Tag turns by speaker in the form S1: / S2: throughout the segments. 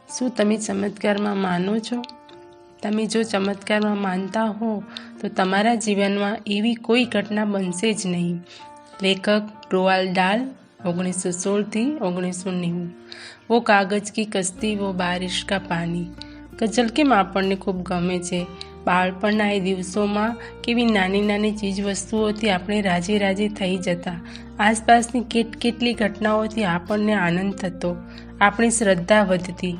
S1: શું તમે ચમત્કારમાં માનો છો? તમે જો ચમત્કારમાં માનતા હો તો તમારા જીવનમાં એવી કોઈ ઘટના બનશે જ નહીં. લેખક રોઆલ્ડ દાલ, 1916 થી 1990. વો કાગજ કી કશ્તી, વો બારિશ કા પાની. ગઝલ કેમ આપણને ખૂબ ગમે છે? બાળપણના એ દિવસોમાં કેવી નાની નાની ચીજ વસ્તુઓથી આપણે રાજી રાજી થઈ જતા. આસપાસની કેટલી ઘટનાઓથી આપણને આનંદ થતો, આપણી શ્રદ્ધા વધતી,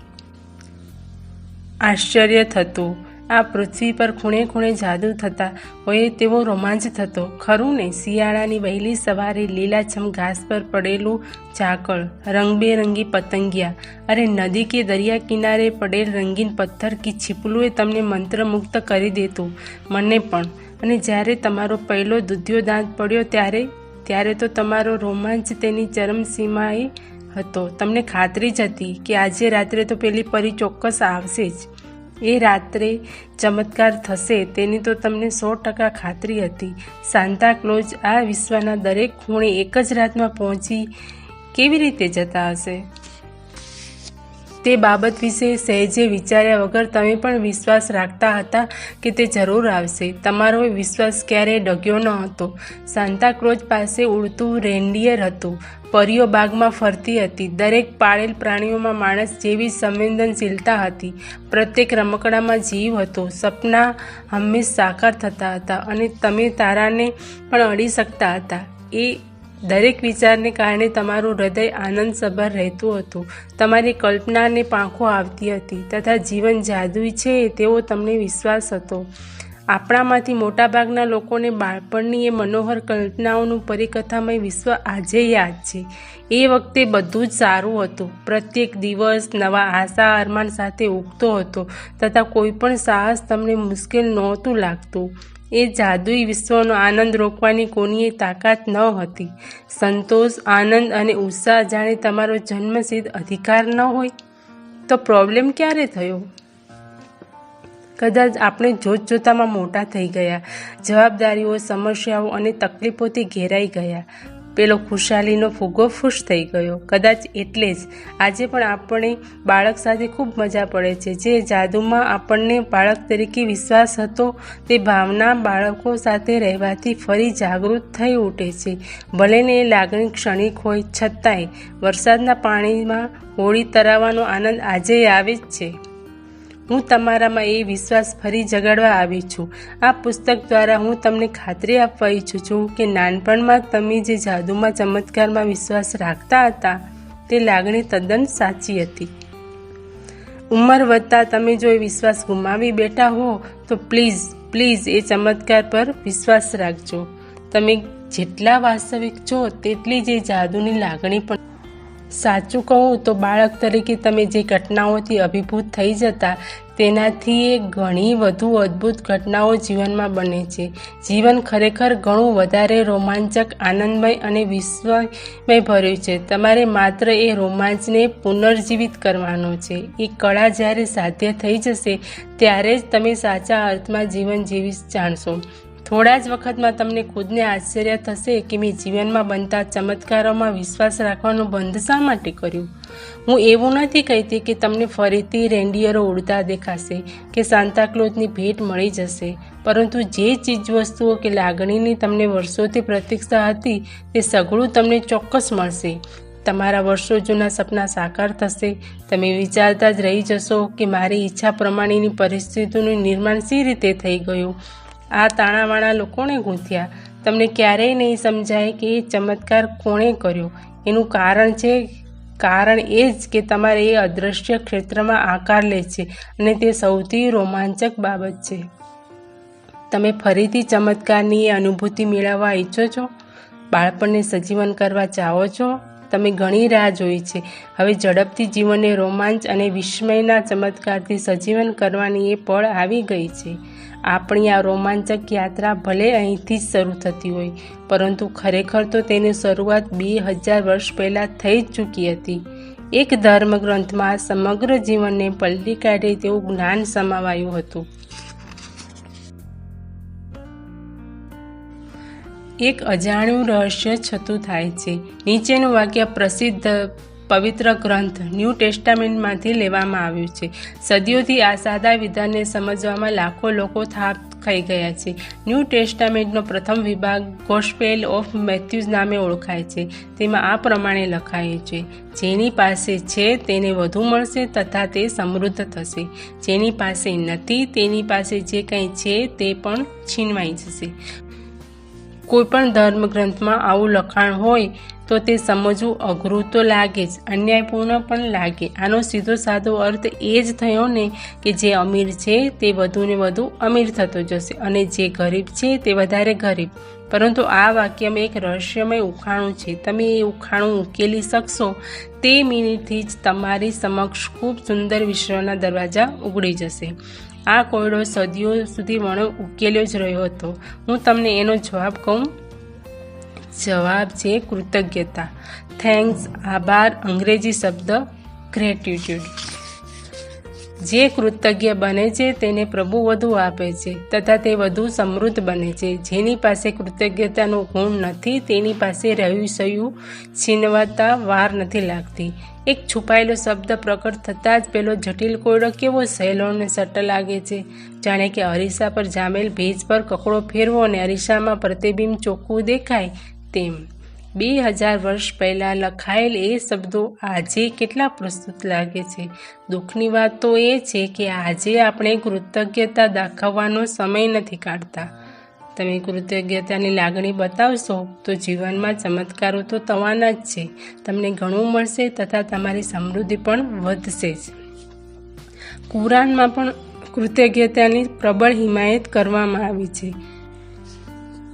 S1: આશ્ચર્ય થતું. આ પૃથ્વી પર ખૂણે ખૂણે જાદુ થતા હોય તેવો રોમાંચ થતો, ખરું ને? શિયાળાની વહેલી સવારે લીલાછમ ઘાસ પર પડેલું ઝાકળ, રંગબેરંગી પતંગિયા, અરે નદી કે દરિયા કિનારે પડેલ રંગીન પથ્થર કે છીપલું એ તમને મંત્રમુગ્ધ કરી દેતું, મને પણ. અને જ્યારે તમારો પહેલો દૂધિયો દાંત પડ્યો ત્યારે તો તમારો રોમાંચ તેની ચરમસીમાએ હતો. તમને ખાતરી જ હતી કે આજે રાત્રે તો પેલી પરી ચોક્કસ આવશે જ. એ રાત્રે ચમત્કાર થશે તેની તો તમને 100% ખાતરી હતી. સાન્તા ક્લોઝ આ વિશ્વના દરેક ખૂણે એક જ રાતમાં પહોંચી કેવી રીતે જતા હશે? તે બાબત વિશે સહેજે વિચાર્યા વગર તમે પણ વિશ્વાસ રાખતા હતા કે તે જરૂર આવશે. તમારો વિશ્વાસ ક્યારેય ડગ્યો ન હતો. સાન્તા ક્લોઝ પાસે ઉડતું રેન્ડિયર હતું, પરીઓ બાગમાં ફરતી હતી, દરેક પાળેલ પ્રાણીઓમાં માણસ જેવી સંવેદનશીલતા હતી, પ્રત્યેક રમકડામાં જીવ હતો, સપના હંમેશ સાકાર થતા હતા અને તમે તારાને પણ અડી શકતા હતા. એ દરેક વિચારને કારણે તમારું હૃદય આનંદસભર રહેતું હતું, તમારી કલ્પનાને પાંખો આવતી હતી તથા જીવન જાદુઈ છે તેવો તમને વિશ્વાસ હતો. આપણામાંથી મોટાભાગના લોકોને બાળપણની એ મનોહર કલ્પનાઓનું પરિકથામય વિશ્વ આજે યાદ છે. એ વખતે બધું જ સારું હતું, પ્રત્યેક દિવસ નવા આશા અરમાન સાથે ઉગતો હતો તથા કોઈ પણ સાહસ તમને મુશ્કેલ નહોતું લાગતું. એ જાદુઈ વિશ્વનો આનંદ રોકવાની કોનીએ તાકાત ન હતી. સંતોષ, આનંદ અને ઉત્સાહ જાણે તમારો જન્મસિદ્ધ અધિકાર ન હોય. તો પ્રોબ્લેમ ક્યારે થયો? કદાચ આપણે જોતજોતામાં મોટા થઈ ગયા, જવાબદારીઓ, સમસ્યાઓ અને તકલીફોથી ઘેરાઈ ગયા. પેલો ખુશાલીનો ફુગ્ગો ફૂસ થઈ ગયો. કદાચ એટલે જ આજે પણ આપણે બાળક સાથે ખૂબ મજા પડે છે. જે જાદુમાં આપણને બાળક તરીકે વિશ્વાસ હતો તે ભાવના બાળકો સાથે રહેવાથી ફરી જાગૃત થઈ ઉઠે છે. ભલે ને એ લાગણી ક્ષણિક હોય છતાંય વરસાદના પાણીમાં હોળી તરાવવાનો આનંદ આજે આવે જ છે. હું તમારામાં એ વિશ્વાસ ફરી જગાડવા આવી છું. આ પુસ્તક દ્વારા હું તમને ખાતરી આપવા ઈચ્છું છું કે નાનપણમાં તમે જે જાદુમાં, ચમત્કારમાં વિશ્વાસ રાખતા હતા તે લાગણી તદ્દન સાચી હતી. ઉંમર વધતા તમે જો એ વિશ્વાસ ગુમાવી બેઠા હો તો પ્લીઝ એ ચમત્કાર પર વિશ્વાસ રાખજો. તમે જેટલા વાસ્તવિક છો તેટલી જ એ જાદુની લાગણી પણ. સાચું કહું તો બાળક તરીકે તમે જે ઘટનાઓથી અભિભૂત થઈ જતા તેનાથી એ ઘણી વધુ અદ્ભુત ઘટનાઓ જીવનમાં બને છે. જીવન ખરેખર ઘણું વધારે રોમાંચક, આનંદમય અને વિસ્મય ભર્યું છે. તમારે માત્ર એ રોમાંચને પુનર્જીવિત કરવાનો છે. એ કળા જ્યારે સાધ્ય થઈ જશે ત્યારે જ તમે સાચા અર્થમાં જીવન જીવી જાણશો. થોડા જ વખતમાં તમને ખુદને આશ્ચર્ય થશે કે મેં જીવનમાં બનતા ચમત્કારોમાં વિશ્વાસ રાખવાનું બંધ શા માટે કર્યું. હું એવું નથી કહેતી કે તમને ફરીથી રેન્ડિયરો ઉડતા દેખાશે કે સાન્તાક્લોઝની ભેટ મળી જશે, પરંતુ જે ચીજવસ્તુઓ કે લાગણીની તમને વર્ષોથી પ્રતીક્ષા હતી તે સઘળું તમને ચોક્કસ મળશે. તમારા વર્ષો જૂના સપના સાકાર થશે. તમે વિચારતા જ રહી જશો કે મારી ઈચ્છા પ્રમાણેની પરિસ્થિતિનું નિર્માણ શી રીતે થઈ ગયું. આ તાણાવાણા લોકોને ગૂંથ્યા. તમને ક્યારેય નહીં સમજાય કે એ ચમત્કાર કોણે કર્યો. એનું કારણ એ જ કે તમારે એ અદૃશ્ય ક્ષેત્રમાં આકાર લે છે અને તે સૌથી રોમાંચક બાબત છે. તમે ફરીથી ચમત્કારની એ અનુભૂતિ મેળવવા ઈચ્છો છો? બાળપણને સજીવન કરવા ચાહો છો? તમે ઘણી રાહ જોઈ છે. હવે ઝડપથી જીવનને રોમાંચ અને વિસ્મયના ચમત્કારથી સજીવન કરવાની એ પળ આવી ગઈ છે. આપણી આ રોમાંચક યાત્રા ભલે અહીંથી જ શરૂ થતી હોય, પરંતુ ખરેખર તો તેની શરૂઆત 2000 વર્ષ પહેલાં થઈ જ ચૂકી હતી. એક ધર્મગ્રંથમાં સમગ્ર જીવનને પલટી કાઢે તેવું જ્ઞાન સમાવાયું હતું. એક અજાણ્યું રહસ્ય છતું થાય છે. નીચેનું વાક્ય પ્રસિદ્ધ પવિત્ર ગ્રંથ ન્યૂ ટેસ્ટામેન્ટમાંથી લેવામાં આવ્યું છે. સદીઓથી આ સાદા વિધાનને સમજવામાં લાખો લોકો થાપ ખાઈ ગયા છે. ન્યૂ ટેસ્ટામેન્ટનો પ્રથમ વિભાગ ગોસ્પેલ ઓફ મેથ્યુઝ નામે ઓળખાય છે. તેમાં આ પ્રમાણે લખાયું છે: જેની પાસે છે તેને વધુ મળશે તથા તે સમૃદ્ધ થશે. જેની પાસે નથી તેની પાસે જે કંઈ છે તે પણ છીનવાઈ જશે. કોઈપણ ધર્મગ્રંથમાં આવું લખાણ હોય તો તે સમજવું અઘરું તો લાગે જ, અન્યાયપૂર્ણ પણ લાગે. આનો સીધો સાધો અર્થ એ જ થયો ને કે જે અમીર છે તે વધુને વધુ અમીર થતો જશે અને જે ગરીબ છે તે વધારે ગરીબ. પરંતુ આ વાક્યમાં એક રહસ્યમય ઉખાણું છે. તમે એ ઉખાણું ઉકેલી શકશો તે મિનિટથી જ તમારી સમક્ષ ખૂબ સુંદર વિશ્વના દરવાજા ઉઘડી જશે. આ કોયડો સદીઓ સુધી મને ઉકેલ્યો જ રહ્યો હતો. હું તમને એનો જવાબ કહું. જવાબ છે કૃતજ્ઞતા. થેન્ક્સ, આભાર. અંગ્રેજી શબ્દ ગ્રેટિટ્યુડ. જે કૃતજ્ઞ બને છે તેને પ્રભુ વધુ આપે છે તથા તે વધુ સમૃદ્ધ બને છે. જેની પાસે કૃતજ્ઞતાનો ગુણ નથી તેની પાસે રહ્યું સહ્યું છીનવાતા વાર નથી લાગતી. એક છુપાયેલો શબ્દ પ્રકટ થતાં જ પેલો જટિલ કોયડો કેવો સહેલો અને સટલ લાગે છે, જાણે કે અરીસા પર જામેલ ભેજ પર કકડો ફેરવો અને અરીસામાં પ્રતિબિંબ ચોખ્ખું દેખાય તેમ. 2000 વર્ષ પહેલાં લખાયેલ એ શબ્દો આજે કેટલા પ્રસ્તુત લાગે છે. દુઃખની વાત તો એ છે કે આજે આપણે કૃતજ્ઞતા દાખવવાનો સમય નથી કાઢતા. તમે કૃતજ્ઞતાની લાગણી બતાવશો તો જીવનમાં ચમત્કારો તો થવાના જ છે. તમને ઘણું મળશે તથા તમારી સમૃદ્ધિ પણ વધશે જ. કુરાનમાં પણ કૃતજ્ઞતાની પ્રબળ હિમાયત કરવામાં આવી છે.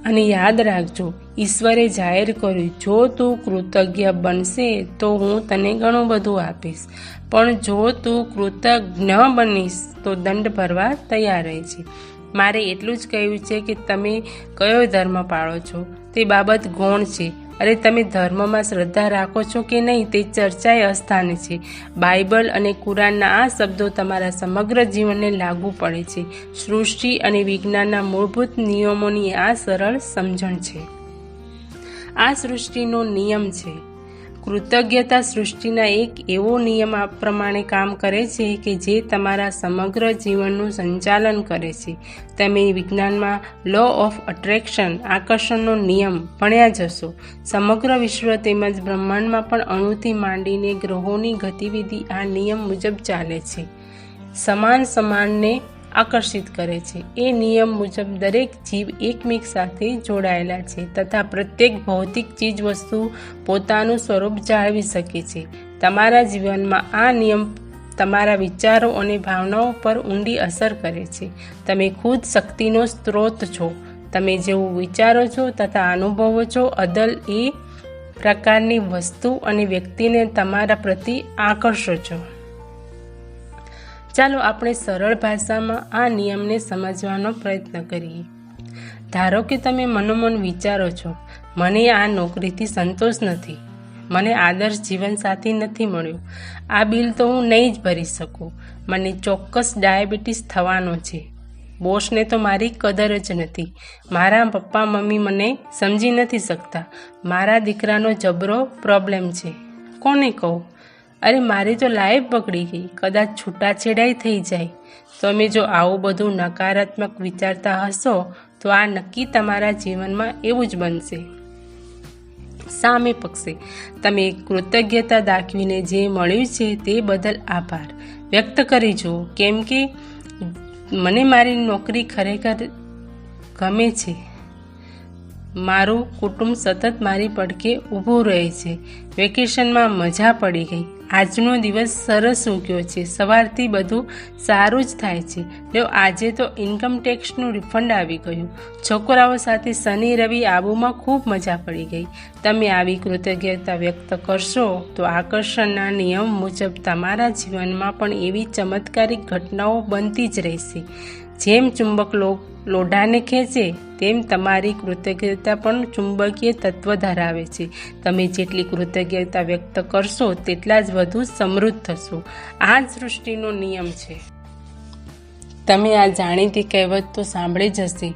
S1: અને યાદ રાખજો, ઈશ્વરે જાહેર કર્યું, જો તું કૃતજ્ઞ બનશે તો હું તને ઘણું બધું આપીશ, પણ જો તું કૃતજ્ઞ બનીશ તો દંડ ભરવા તૈયાર રહે છે. મારે એટલું જ કહ્યું છે કે તમે કયો ધર્મ પાળો છો તે બાબત ગૌણ છે. અરે તમે ધર્મમાં શ્રદ્ધા રાખો છો કે નહીં તે ચર્ચાએ અસ્થાને છે. બાઇબલ અને કુરાનના આ શબ્દો તમારા સમગ્ર જીવનને લાગુ પડે છે. સૃષ્ટિ અને વિજ્ઞાનના મૂળભૂત નિયમોની આ સરળ સમજણ છે. આ સૃષ્ટિનો નિયમ છે. કૃતજ્ઞતા સૃષ્ટિના એક એવો નિયમ આ પ્રમાણે કામ કરે છે કે જે તમારા સમગ્ર જીવનનું સંચાલન કરે છે. તમે વિજ્ઞાનમાં લો ઓફ અટ્રેક્શન, આકર્ષણનો નિયમ ભણ્યા જશો. સમગ્ર વિશ્વ તેમજ બ્રહ્માંડમાં પણ અણુથી માંડીને ગ્રહોની ગતિવિધિ આ નિયમ મુજબ ચાલે છે. સમાનને આકર્ષિત કરે છે. એ નિયમ મુજબ દરેક જીવ એકમેક સાથે જોડાયેલા છે તથા પ્રત્યેક ભૌતિક ચીજ વસ્તુ પોતાનું સ્વરૂપ જાળવી શકે છે. તમારા જીવનમાં આ નિયમ તમારા વિચારો અને ભાવનાઓ પર ઊંડી અસર કરે છે. તમે ખુદ શક્તિનો સ્ત્રોત છો. તમે જેવું વિચારો છો તથા અનુભવો છો, અદલ એ પ્રકારની વસ્તુ અને વ્યક્તિને તમારા પ્રતિ આકર્ષો છો. ચાલો આપણે સરળ ભાષામાં આ નિયમને સમજવાનો પ્રયત્ન કરીએ. ધારો કે તમે મનોમન વિચારો છો, મને આ નોકરીથી સંતોષ નથી, મને આદર્શ જીવનસાથી નથી મળ્યો, આ બિલ તો હું નહીં જ ભરી શકું, મને ચોક્કસ ડાયાબિટીસ થવાનો છે, બોસને તો મારી કદર જ નથી, મારા પપ્પા મમ્મી મને સમજી નથી શકતા, મારા દીકરાનો જબરો પ્રોબ્લેમ છે, કોને કહું, અરે મારી તો લાઈફ બગડી ગઈ, કદાચ છૂટાછેડાઈ થઈ જાય. તમે જો આવું બધું નકારાત્મક વિચારતા હશો તો આ નક્કી તમારા જીવનમાં એવું જ બનશે. સામે પક્ષે તમે કૃતજ્ઞતા દાખવીને જે મળ્યું છે તે બદલ આભાર વ્યક્ત કરી જુઓ, કેમ કે મને મારી નોકરી ખરેખર ગમે છે, મારું કુટુંબ સતત મારી પડખે ઊભું રહે છે, વેકેશનમાં મજા પડી ગઈ, આજનો દિવસ સરસ ઉગ્યો છે, સવારથી બધું સારું જ થાય છે, લ્યો આજે તો ઇન્કમ ટેક્સનું રિફંડ આવી ગયું, છોકરાઓ સાથે શનિ રવિ આબુમાં ખૂબ મજા પડી ગઈ. તમે આવી કૃતજ્ઞતા વ્યક્ત કરશો તો આકર્ષણના નિયમ મુજબ તમારા જીવનમાં પણ એવી ચમત્કારિક ઘટનાઓ બનતી જ રહેશે. જેમ ચુંબક લોઢાને ખેંચે તેમ તમારી કૃતજ્ઞતા પણ ચુંબકીય તત્વ ધરાવે છે. તમે જેટલી કૃતજ્ઞતા વ્યક્ત કરશો તેટલા જ વધુ સમૃદ્ધ થશો. આ જ સૃષ્ટિનો નિયમ છે. તમે આ જાણીતી કહેવત તો સાંભળી જ હશે,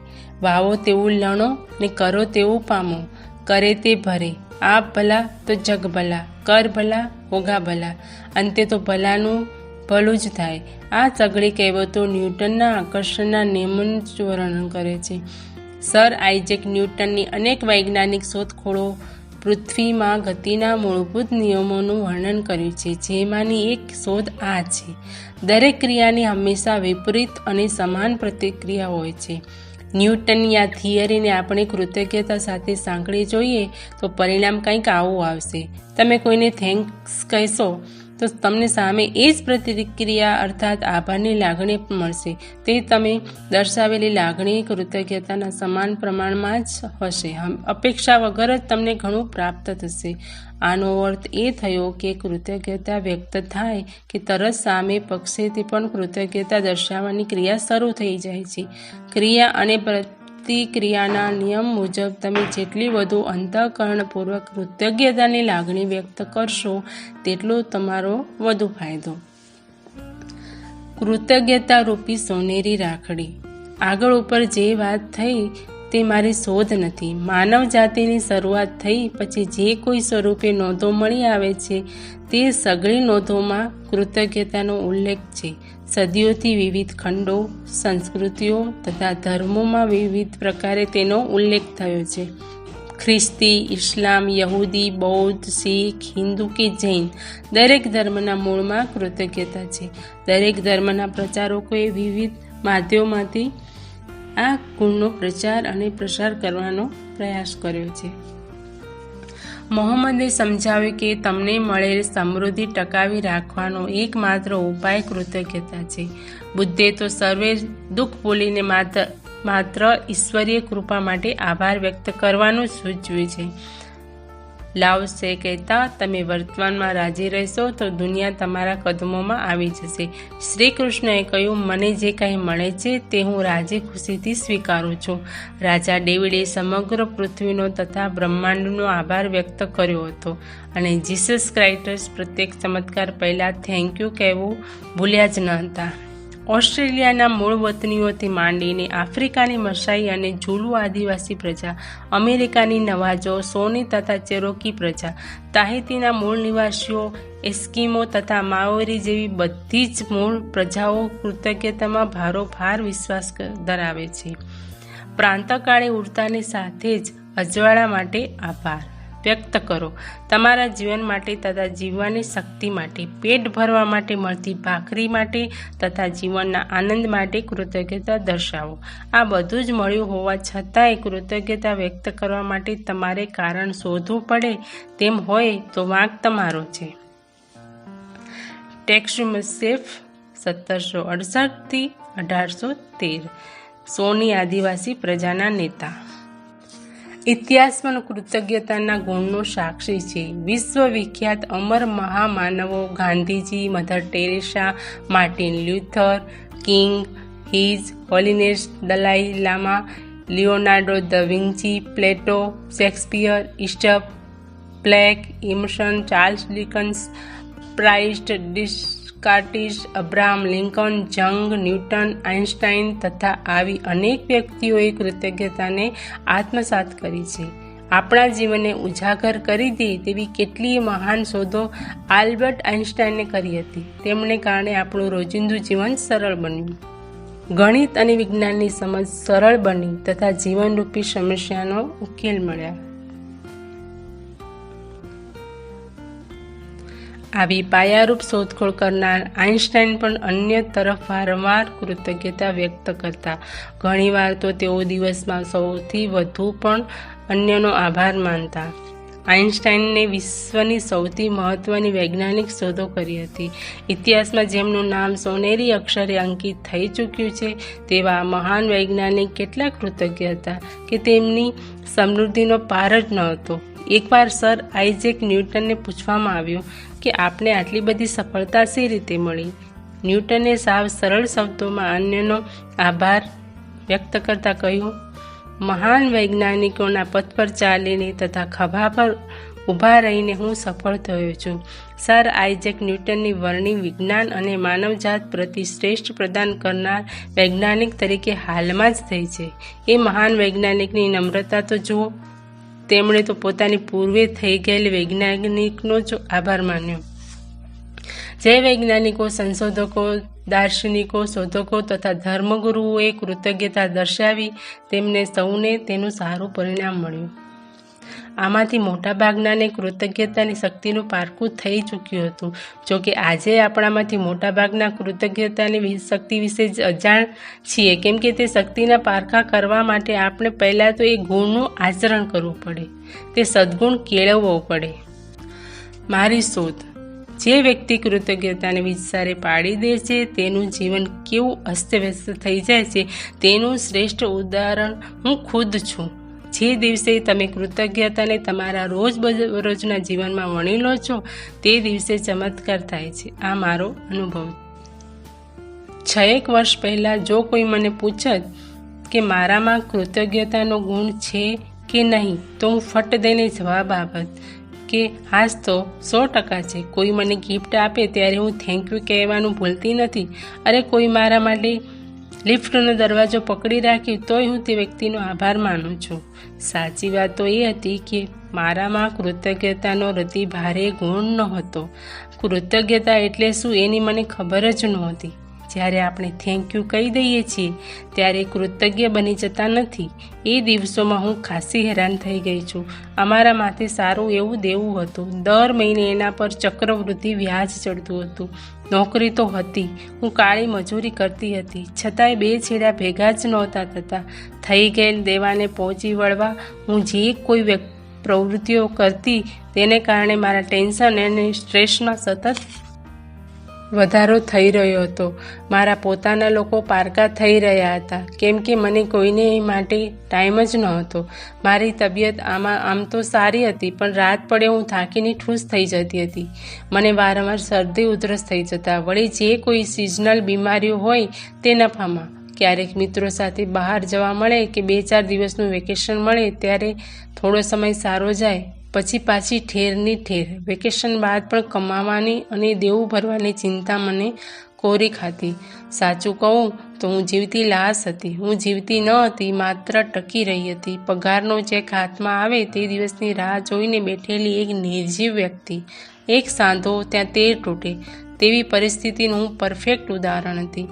S1: વાવો તેવું લણો ને કરો તેવું પામો, કરે તે ભરે, આપ ભલા તો જગ ભલા, કર ભલા હોગા ભલા, અંતે તો ભલાનું ભલું જ થાય. આ સઘળી કહેવતો ન્યૂટનના આકર્ષણના નિયમોનું જ વર્ણન કરે છે. સર આઇઝેક ન્યૂટનની અનેક વૈજ્ઞાનિક શોધખોળો પૃથ્વીમાં ગતિના મૂળભૂત નિયમોનું વર્ણન કર્યું છે, જેમાંની એક શોધ આ છે: દરેક ક્રિયાની હંમેશા વિપરીત અને સમાન પ્રતિક્રિયા હોય છે. ન્યૂટનની આ થિયરીને આપણે કૃતજ્ઞતા સાથે સાંકળી જોઈએ તો પરિણામ કંઈક આવું આવશે. તમે કોઈને થેન્ક્સ કહેશો તો તમને સામે એ જ પ્રતિક્રિયા અર્થાત આભારની લાગણી મળશે. તે તમે દર્શાવેલી લાગણી કૃતજ્ઞતાના સમાન પ્રમાણમાં જ હશે. અપેક્ષા વગર જ તમને ઘણું પ્રાપ્ત થશે. આનો અર્થ એ થયો કે કૃતજ્ઞતા વ્યક્ત થાય કે તરત સામે પક્ષેથી પણ કૃતજ્ઞતા દર્શાવવાની ક્રિયા શરૂ થઈ જાય છે. ક્રિયા અને પ્રતિક્રિયાના નિયમ મુજબ તમે જેટલી વધુ અંતઃકરણપૂર્વક કૃતજ્ઞતાની લાગણી વ્યક્ત કરશો તેટલો તમારો વધુ ફાયદો. કૃતજ્ઞતા રૂપી સોનેરી રાખડી. આગળ ઉપર જે વાત થઈ તે મારી શોધ નથી. માનવ જાતિની શરૂઆત થઈ પછી જે કોઈ સ્વરૂપે નોંધો મળી આવે છે તે સઘળી નોંધોમાં કૃતજ્ઞતાનો ઉલ્લેખ છે. સદીઓથી વિવિધ ખંડો, સંસ્કૃતિઓ તથા ધર્મોમાં વિવિધ પ્રકારે તેનો ઉલ્લેખ થયો છે. ખ્રિસ્તી, ઇસ્લામ, યહૂદી, બૌદ્ધ, શીખ, હિન્દુ કે જૈન દરેક ધર્મના મૂળમાં કૃતજ્ઞતા છે. દરેક ધર્મના પ્રચારકોએ વિવિધ માધ્યમોમાંથી આ ગુણનો પ્રચાર અને પ્રસાર કરવાનો પ્રયાસ કર્યો છે. મોહમ્મદે સમજાવ્યું કે તમને મળેલ સમૃદ્ધિ ટકાવી રાખવાનો એકમાત્ર ઉપાય કૃતજ્ઞતા છે. બુદ્ધે તો સર્વે દુઃખ ભૂલીને માત્ર ઈશ્વરીય કૃપા માટે આભાર વ્યક્ત કરવાનું સૂચવ્યું છે. લાઓસે કહેતા, તમે વર્તમાનમાં રાજી રહેશો તો દુનિયા તમારા કદમોમાં આવી જશે. શ્રી કૃષ્ણએ કહ્યું, મને જે કંઈ મળે છે તે હું રાજી ખુશીથી સ્વીકારું છું. રાજા ડેવિડે સમગ્ર પૃથ્વીનો તથા બ્રહ્માંડનો આભાર વ્યક્ત કર્યો હતો અને જીસસ ક્રાઇસ્ટ પ્રત્યેક ચમત્કાર પહેલાં થેન્ક યુ કહેવું ભૂલ્યા જ ન હતા. ઓસ્ટ્રેલિયાના મૂળ વતનીઓથી માંડીને આફ્રિકાની મસાઈ અને ઝુલુ આદિવાસી પ્રજા, અમેરિકાની નવાજો, સોની તથા ચેરોકી પ્રજા, તાહિતીના મૂળ નિવાસીઓ, એસ્કિમો તથા માઓરી જેવી બધી જ મૂળ પ્રજાઓ કૃતજ્ઞતામાં ભારોભાર વિશ્વાસ ધરાવે છે. પ્રાંતકાળે ઉડતાની સાથે જ અજવાળા માટે આભાર વ્યક્ત કરો. તમારા જીવન માટે તથા જીવવાની શક્તિ માટે, પેટ ભરવા માટે મળતી ભાખરી માટે તથા જીવનના આનંદ માટે કૃતજ્ઞતા દર્શાવો. આ બધું જ મળ્યું હોવા છતાંય કૃતજ્ઞતા વ્યક્ત કરવા માટે તમારે કારણ શોધવું પડે તેમ હોય તો વાંક તમારો છે. ટેક્સમસેફ 1768 થી 1813. સોની આદિવાસી પ્રજાના નેતા. ઇતિહાસ પણ કૃતજ્ઞતાના ગુણનો સાક્ષી છે. વિશ્વવિખ્યાત અમર મહામાનવો Gandhiji, Mother Teresa, Martin Luther King, His Holiness Dalai Lama, Leonardo da Vinci, Plato, Shakespeare, ઇસ્ટપ, બ્લેક, ઇમર્સન, ચાર્લ્સ ડિકન્સ, પ્રાઇસ્ટ, Descartes, Abraham Lincoln, Jung, Newton, Einstein તથા આવી અનેક વ્યક્તિઓએ કૃતજ્ઞતાને આત્મસાત કરી છે. આપણા જીવનને ઉજાગર કરી દે તેવી કેટલીય મહાન શોધો આલ્બર્ટ આઇન્સ્ટાઈને કરી હતી. તેમને કારણે આપણું રોજિંદુ જીવન સરળ બન્યું. ગણિત અને વિજ્ઞાનની સમજ સરળ બની તથા જીવનરૂપી સમસ્યાનો ઉકેલ મળ્યા. આવી પાયારૂપ શોધખોળ કરનાર આઇન્સ્ટાઈન પણ અન્ય તરફ વારંવાર કૃતજ્ઞતા વ્યક્ત કરતા. ઘણીવાર તો તેઓ દિવસમાં સૌથી વધુ પણ અન્યનો આભાર માનતા. આઇન્સ્ટાઈને વિશ્વની સૌથી મહત્વની વૈજ્ઞાનિક શોધો કરી હતી. ઇતિહાસમાં જેમનું નામ સોનેરી અક્ષરે અંકિત થઈ ચૂક્યું છે તેવા મહાન વૈજ્ઞાનિક કેટલા કૃતજ્ઞ હતા કે તેમની સમૃદ્ધિનો પાર જ ન હતો. એકવાર સર આઇઝેક ન્યૂટનને પૂછવામાં આવ્યું કે આપને આટલી બધી સફળતા શી રીતે મળી. ન્યૂટને સાવ સરળ શબ્દોમાં અન્યનો આભાર વ્યક્ત કરતા કહ્યું, મહાન વૈજ્ઞાનિકોના પથ પર ચાલીને તથા ખભા પર ઊભા રહીને હું સફળ થયો છું. સર આઇઝેક ન્યૂટનની વરણી વિજ્ઞાન અને માનવજાત પ્રતિ શ્રેષ્ઠ પ્રદાન કરનાર વૈજ્ઞાનિક તરીકે હાલમાં જ થઈ છે. એ મહાન વૈજ્ઞાનિકની નમ્રતા તો જુઓ. તેમણે તો પોતાની પૂર્વે થઈ ગયેલી વૈજ્ઞાનિકનો જ આભાર માન્યો. જે વૈજ્ઞાનિકો, સંશોધકો, દાર્શનિકો, શોધકો તથા ધર્મગુરુઓએ કૃતજ્ઞતા દર્શાવી તેમને સૌને તેનું સારું પરિણામ મળ્યું. આમાંથી મોટાભાગનાને કૃતજ્ઞતાની શક્તિનું પારખું થઈ ચૂક્યું હતું. જોકે આજે આપણામાંથી મોટાભાગના કૃતજ્ઞતાની શક્તિ વિશે જ અજાણ છીએ, કેમ કે તે શક્તિના પારખા કરવા માટે આપણે પહેલાં તો એ ગુણનું આચરણ કરવું પડે, તે સદ્ગુણ કેળવવો પડે. મારી શોધ: જે વ્યક્તિ કૃતજ્ઞતાને વિચારે પાડી દે છે તેનું જીવન કેવું અસ્તવ્યસ્ત થઈ જાય છે તેનું શ્રેષ્ઠ ઉદાહરણ હું ખુદ છું. જે દિવસે તમે કૃતજ્ઞતાને તમારા રોજબરોજના જીવનમાં વણી લો છો તે દિવસે ચમત્કાર થાય છે. આ મારો અનુભવ. 6 વર્ષ પહેલાં જો કોઈ મને પૂછત કે મારામાં કૃતજ્ઞતાનો ગુણ છે કે નહીં તો હું ફટ દઈને જવાબ આપત કે હાજ તો 100% છે. કોઈ મને ગિફ્ટ આપે ત્યારે હું થેન્ક યુ કહેવાનું ભૂલતી નથી. અરે કોઈ મારા માટે લિફ્ટનો દરવાજો પકડી રાખ્યો તોય હું તે વ્યક્તિનો આભાર માનું છું. સાચી વાત તો એ હતી કે મારામાં કૃતજ્ઞતાનો અતિ ભારે ગુણ નહોતો. કૃતજ્ઞતા એટલે શું એની મને ખબર જ નહોતી. જ્યારે આપણે થેન્ક યુ કહી દઈએ છીએ ત્યારે કૃતજ્ઞ બની જતા નથી. એ દિવસોમાં હું ખાસી હેરાન થઈ ગઈ છું. અમારા માથે સારું એવું દેવું હતું. દર મહિને એના પર ચક્રવૃદ્ધિ વ્યાજ ચડતું હતું. નોકરી તો હતી, હું કાળી મજૂરી કરતી હતી, છતાંય 2 છેડા ભેગા જ નહોતા થતા. થઈ ગયેલ દેવાને પહોંચી વળવા હું જે કોઈ પ્રવૃત્તિઓ કરતી તેને કારણે મારા ટેન્શન અને સ્ટ્રેસમાં સતત વધારો થઈ રહ્યો હતો. મારા પોતાના લોકો પારકા થઈ રહ્યા હતા, કેમ કે મને કોઈને માટે ટાઈમ જ નહોતો. મારી તબિયત આમ તો સારી હતી, પણ રાત પડે હું થાકીને ઠૂસ થઈ જતી હતી. મને વારંવાર શરદી ઉધરસ થઈ જતા. વળી જે કોઈ સિઝનલ બીમારીઓ હોય તે નફામાં. ક્યારેક મિત્રો સાથે બહાર જવા મળે કે 2-4 દિવસનું વેકેશન મળે ત્યારે થોડો સમય સારો જાય, પછી પાછી ઠેરની ઠેર. વેકેશન બાદ પણ કમાવાની અને દેવું ભરવાની ચિંતા મને કોરી ખાતી. સાચું કહું તો હું જીવતી લાશ હતી. હું જીવતી ન હતી, માત્ર ટકી રહી હતી. પગારનો ચેક હાથમાં આવે તે દિવસની રાહ જોઈને બેઠેલી એક નિર્જીવ વ્યક્તિ. એક સાંધો ત્યાં 13 તૂટે તેવી પરિસ્થિતિનું હું પરફેક્ટ ઉદાહરણ હતી.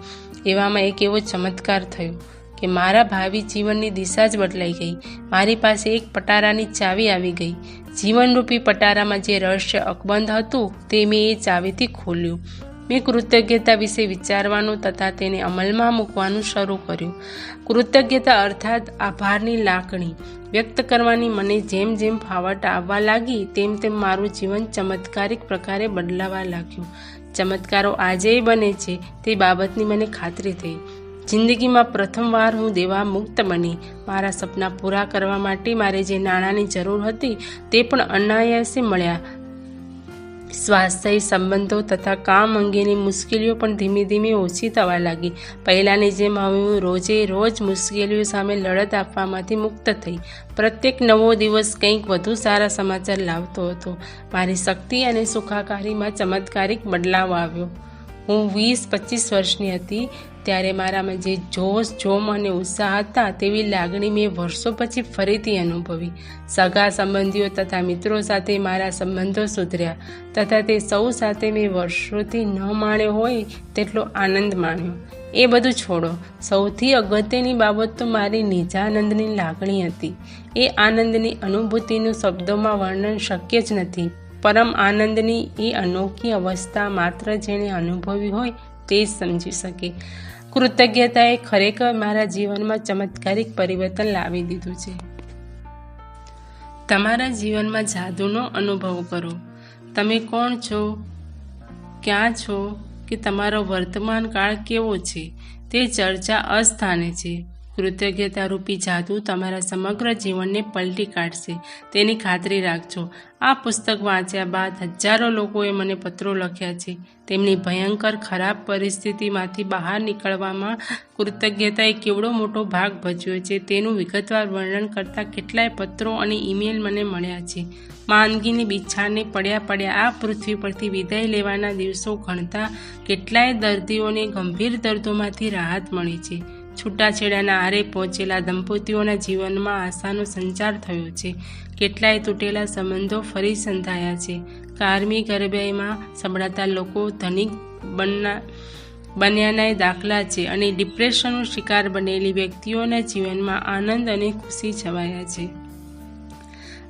S1: એવામાં એક એવો ચમત્કાર થયો કે મારા ભાવિ જીવનની દિશા જ બદલાઈ ગઈ. મારી પાસે એક પટારાની ચાવી આવી ગઈ. જીવનરૂપી પટારામાં જે રહસ્ય અકબંધ હતું તે મેં એ ચાવીથી ખોલ્યું. મેં કૃતજ્ઞતા વિશે વિચારવાનું તથા તેને અમલમાં મૂકવાનું શરૂ કર્યું. કૃતજ્ઞતા અર્થાત આભારની લાગણી વ્યક્ત કરવાની મને જેમ જેમ ફાવટ આવવા લાગી તેમ તેમ મારું જીવન ચમત્કારિક પ્રકારે બદલાવા લાગ્યું. ચમત્કારો આજેય બને છે તે બાબતની મને ખાતરી થઈ. જિંદગીમાં પ્રથમવાર હું દેવા મુક્ત બની. મારા સપના પૂરા કરવા માટે મારે જે નાણાંની જરૂર હતી તે પણ અનાયાસે મળ્યા. સ્વાસ્થ્ય, સંબંધો તથા કામ અંગેની મુશ્કેલીઓ પણ ધીમે ધીમે ઓછી થવા લાગી. પહેલાંની જેમ હવે હું રોજ મુશ્કેલીઓ સામે લડત આપવામાંથી મુક્ત થઈ. પ્રત્યેક નવો દિવસ કંઈક વધુ સારા સમાચાર લાવતો હતો. મારી શક્તિ અને સુખાકારીમાં ચમત્કારિક બદલાવ આવ્યો. હું 20-25 વર્ષની હતી ત્યારે મારામાં જે જોશ, જોમ અને ઉત્સાહ હતા તેવી લાગણી મેં વર્ષો પછી ફરીથી અનુભવી. સગા સંબંધીઓ તથા મિત્રો સાથે મારા સંબંધો સુધર્યા તથા તે સૌ સાથે મેં વર્ષોથી ન માણ્યો હોય તેટલો આનંદ માણ્યો. એ બધું છોડો, સૌથી અગત્યની બાબત તો મારી નિજાનંદની લાગણી હતી. એ આનંદની અનુભૂતિનું શબ્દોમાં વર્ણન શક્ય જ નથી. પરમ આનંદની એ અનોખી અવસ્થા માત્ર જેણે અનુભવી હોય તે જ સમજી શકે. કૃતજ્ઞતાએ ખરેખર મારા જીવનમાં ચમત્કારિક પરિવર્તન લાવી દીધું છે. તમારા જીવનમાં જાદુનો અનુભવ કરો. તમે કોણ છો, ક્યાં છો કે તમારો વર્તમાન કાળ કેવો છે તે ચર્ચા અસ્થાને છે. કૃતજ્ઞતા રૂપી જાદુ તમારા સમગ્ર જીવનને પલટી કાઢશે તેની ખાતરી રાખજો. આ પુસ્તક વાંચ્યા બાદ હજારો લોકોએ મને પત્રો લખ્યા છે. તેમની ભયંકર ખરાબ પરિસ્થિતિમાંથી બહાર નીકળવામાં કૃતજ્ઞતાએ કેવડો મોટો ભાગ ભજવ્યો છે તેનું વિગતવાર વર્ણન કરતા કેટલાય પત્રો અને ઈમેલ મને મળ્યા છે. માંદગીની બિછાને પડ્યા આ પૃથ્વી પરથી વિદાય લેવાના દિવસો ગણતા કેટલાય દર્દીઓને ગંભીર દર્દોમાંથી રાહત મળી છે. છૂટાછેડાના આરે પહોંચેલા દંપતીઓના જીવનમાં આશાનો સંચાર થયો છે. કેટલાય તૂટેલા સંબંધો ફરી સંધાયા છે. કારમી ગરબાઈમાં સંભળાતા લોકો ધનિક બન્યાના દાખલા છે અને ડિપ્રેશનનો શિકાર બનેલી વ્યક્તિઓના જીવનમાં આનંદ અને ખુશી છવાયા છે.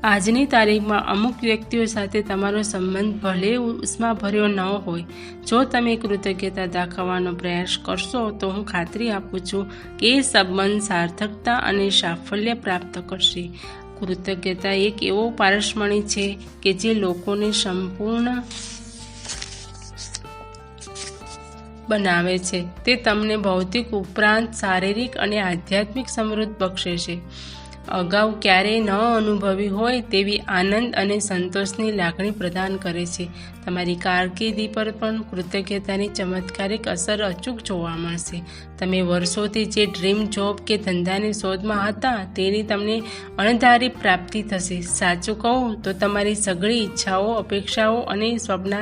S1: આજની તારીખમાં અમુક વ્યક્તિઓ સાથે તમારો સંબંધ ભલે ઉષ્માભર્યો ન હોય, જો તમે કૃતજ્ઞતા દાખવવાનો પ્રયાસ કરશો તો હું ખાતરી આપું છું કે એ સંબંધ સાર્થકતા અને સાફલ્ય પ્રાપ્ત કરશે. કૃતજ્ઞતા એક એવો પારસમણી છે કે જે લોકોને સંપૂર્ણ બનાવે છે. તે તમને ભૌતિક ઉપરાંત શારીરિક અને આધ્યાત્મિક સમૃદ્ધિ બક્ષે છે. અગાઉ ક્યારેય ન અનુભવી હોય તેવી આનંદ અને સંતોષની લાગણી પ્રદાન કરે છે. તમારી કારકિર્દી પર પણ કૃતજ્ઞતાની ચમત્કારિક અસર અચૂક જોવા મળશે. તમે વર્ષોથી જે ડ્રીમ જોબ કે ધંધાની શોધમાં હતા તેની તમને અણધારી પ્રાપ્તિ થશે. સાચું કહું તો તમારી સઘળી ઈચ્છાઓ, અપેક્ષાઓ અને સ્વપ્ન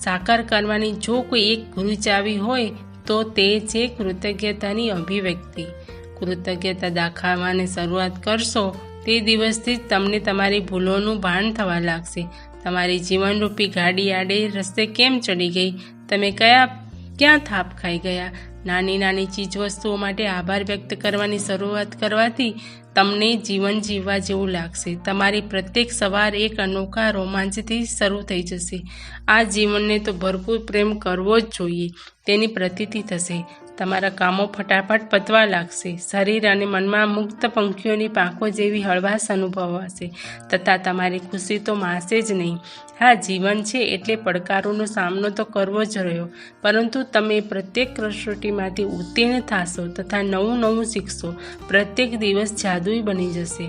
S1: સાકાર કરવાની જો કોઈ એક ગુરુ ચાવી હોય તો તે છે કૃતજ્ઞતાની અભિવ્યક્તિ. કૃતજ્ઞતા દાખવવાની શરૂઆત કરશો તે દિવસથી જ તમને તમારી ભૂલોનું ભાન થવા લાગશે. તમારી જીવનરૂપી ગાડી આડે રસ્તે કેમ ચડી ગઈ? તમે ક્યાં થાપ ખાઈ ગયા? નાની નાની ચીજવસ્તુઓ માટે આભાર વ્યક્ત કરવાની શરૂઆત કરવાથી તમને જીવન જીવવા જેવું લાગશે. તમારી પ્રત્યેક સવાર એક અનોખા રોમાંચથી શરૂ થઈ જશે. આ જીવનને તો ભરપૂર પ્રેમ કરવો જ જોઈએ તેની પ્રતીતિ થશે. તમારા કામો ફટાફટ પતવા લાગશે. શરીર અને મનમાં મુક્ત પંખીઓની પાંખો જેવી હળવાશ અનુભવાશે તથા તમારી ખુશી તો માસે જ નહીં. હા, જીવન છે એટલે પડકારોનો સામનો તો કરવો જ રહ્યો, પરંતુ તમે પ્રત્યેક કસોટીમાંથી ઉત્તીર્ણ થશો તથા નવું નવું શીખશો. પ્રત્યેક દિવસ જાદુઈ બની જશે.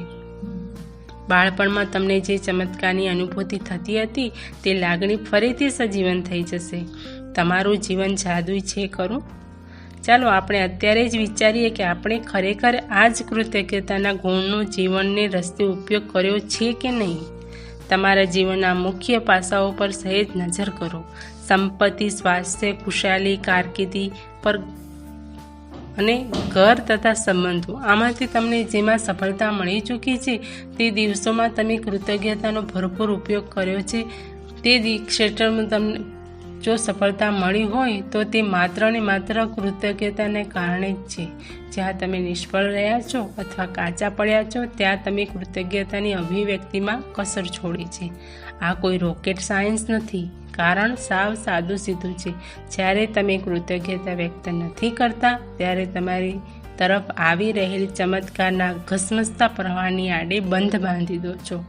S1: બાળપણમાં તમને જે ચમત્કારની અનુભૂતિ થતી હતી તે લાગણી ફરીથી સજીવન થઈ જશે. તમારું જીવન જાદુઈ છે ખરું? ચાલો આપણે અત્યારે જ વિચારીએ કે આપણે ખરેખર આ જ કૃતજ્ઞતાના ગુણનો જીવનને રસ્તે ઉપયોગ કર્યો છે કે નહીં. તમારા જીવનના મુખ્ય પાસાઓ પર સહેજ નજર કરો. સંપત્તિ, સ્વાસ્થ્ય, ખુશાલી, કારકિર્દી પર અને ઘર તથા સંબંધો. આમાંથી તમને જેમાં સફળતા મળી ચૂકી છે તે દિવસોમાં તમે કૃતજ્ઞતાનો ભરપૂર ઉપયોગ કર્યો છે. તે ક્ષેત્રમાં તમને જો સફળતા મળી હોય તો તે માત્ર ને માત્ર કૃતજ્ઞતાને કારણે જ છે. જ્યાં તમે નિષ્ફળ રહ્યા છો અથવા કાચા પડ્યા છો ત્યાં તમે કૃતજ્ઞતાની અભિવ્યક્તિમાં કસર છોડી છે. આ કોઈ રોકેટ સાયન્સ નથી. કારણ સાવ સાદું સીધું છે. જ્યારે તમે કૃતજ્ઞતા વ્યક્ત નથી કરતા ત્યારે તમારી તરફ આવી રહેલી ચમત્કારના ઘસમસતા પ્રવાહની આડે બંધ બાંધી દો છો.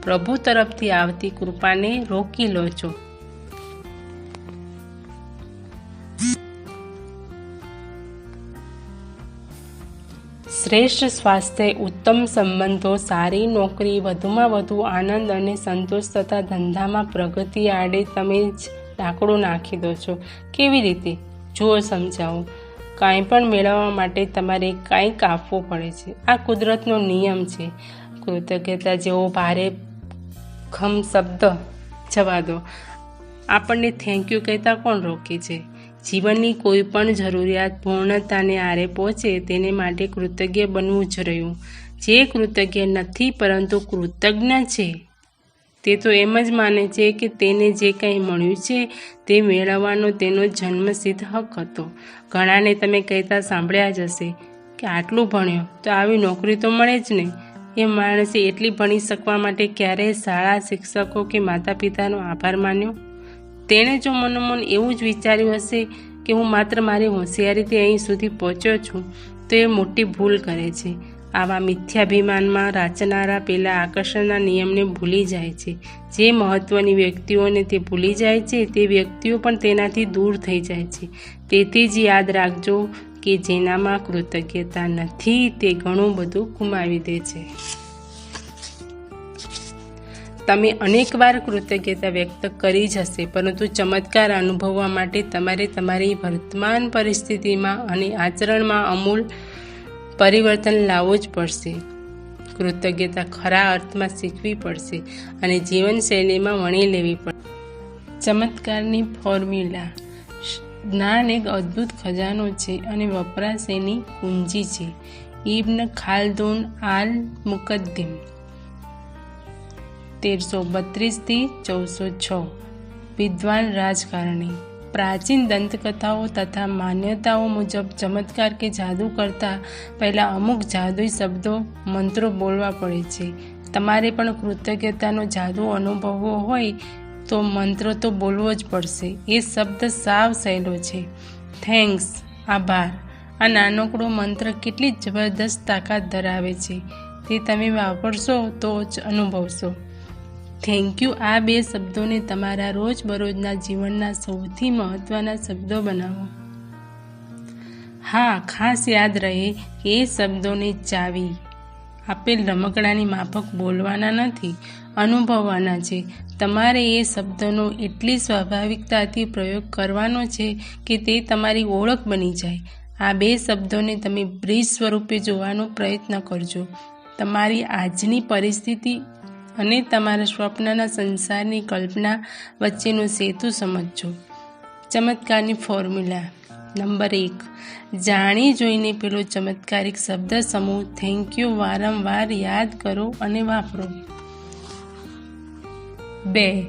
S1: પ્રભુ તરફથી આવતી કૃપાને રોકી લો છો. શ્રેષ્ઠ સ્વાસ્થ્ય, ઉત્તમ સંબંધો, સારી નોકરી, વધુમાં વધુ આનંદ અને સંતોષ તથા ધંધામાં પ્રગતિ આડે તમે જ લાકડું નાખી દો છો. કેવી રીતે? જુઓ, સમજાવું. કાંઈ પણ મેળવવા માટે તમારે કાંઈક આપવું પડે છે. આ કુદરતનો નિયમ છે. કૃતજ્ઞતા જેવો ભારે ખમ શબ્દ જવા દો. આપણને થેન્ક યુ કહેતા કોણ રોકે છે? જીવનની કોઈ પણ જરૂરિયાત પૂર્ણતાને આરે પહોંચે તેને માટે કૃતજ્ઞ બનવું જ રહ્યું. જે કૃતજ્ઞ નથી પરંતુ કૃતજ્ઞ છે તે તો એમ જ માને છે કે તેને જે કંઈ મળ્યું છે તે મેળવવાનો તેનો જન્મસિદ્ધ હક હતો. ઘણાને તમે કહેતા સાંભળ્યા જ હશે કે આટલું ભણ્યો તો આવી નોકરી તો મળે જ નહીં. એ માણસે એટલી ભણી શકવા માટે ક્યારેય શાળા, શિક્ષકો કે માતા પિતાનો આભાર માન્યો? તેણે જો મનોમન એવું જ વિચાર્યું હશે કે હું માત્ર મારી હોશિયારીથી અહીં સુધી પહોંચ્યો છું તો એ મોટી ભૂલ કરે છે. આવા મિથ્યાભિમાનમાં રાચનારા પેલા આકર્ષણના નિયમને ભૂલી જાય છે. જે મહત્ત્વની વ્યક્તિઓને તે ભૂલી જાય છે તે વ્યક્તિઓ પણ તેનાથી દૂર થઈ જાય છે. તેથી જ યાદ રાખજો કે જેનામાં કૃતજ્ઞતા નથી તે ઘણું બધું ગુમાવી દે છે. તમે અનેકવાર કૃતજ્ઞતા વ્યક્ત કરી જ હશે, પરંતુ ચમત્કાર અનુભવવા માટે તમારે તમારી વર્તમાન પરિસ્થિતિમાં અને આચરણમાં અમૂલ પરિવર્તન લાવવું જ પડશે. કૃતજ્ઞતા ખરા અર્થમાં શીખવી પડશે અને જીવનશૈલીમાં વણી લેવી પડશે. ચમત્કારની ફોર્મ્યુલા: જ્ઞાન એક અદ્ભુત ખજાનો છે અને વપરાશ એની કુંજી છે. ઇબ્ન ખાલ્દુન આલ મુકદ્દિમ 1332-1406 વિદ્વાન રાજકારણી. પ્રાચીન દંતકથાઓ તથા માન્યતાઓ મુજબ ચમત્કાર કે જાદુ કરતાં પહેલાં અમુક જાદુઈ શબ્દો મંત્રો બોલવા પડે છે. તમારે પણ કૃતજ્ઞતાનો જાદુ અનુભવવો હોય તો મંત્ર તો બોલવો જ પડશે. એ શબ્દ સાવ સહેલો છે. થેન્ક્સ, આભાર. આ નાનકડો મંત્ર કેટલી જબરદસ્ત તાકાત ધરાવે છે તે તમે વાપરશો તો જ અનુભવશો. થેન્ક યુ આ બે શબ્દોને તમારા રોજબરોજના જીવનના સૌથી મહત્ત્વના શબ્દો બનાવો. હા, ખાસ યાદ રહે કે એ શબ્દોની ચાવી આપેલ રમકડાની માફક બોલવાના નથી, અનુભવવાના છે. તમારે એ શબ્દોનો એટલી સ્વાભાવિકતાથી પ્રયોગ કરવાનો છે કે તે તમારી ઓળખ બની જાય. આ બે શબ્દોને તમે બ્રિજ સ્વરૂપે જોવાનો પ્રયત્ન કરજો. તમારી આજની પરિસ્થિતિ અને તમારા સ્વપ્નના સંસારની કલ્પના વચ્ચેનો સેતુ સમજજો. ચમત્કારની ફોર્મ્યુલા. નંબર 1, જાણી જોઈને પેલો ચમત્કારિક શબ્દ સમૂહ થેન્ક યુ વારંવાર યાદ કરો અને વાપરો. 2,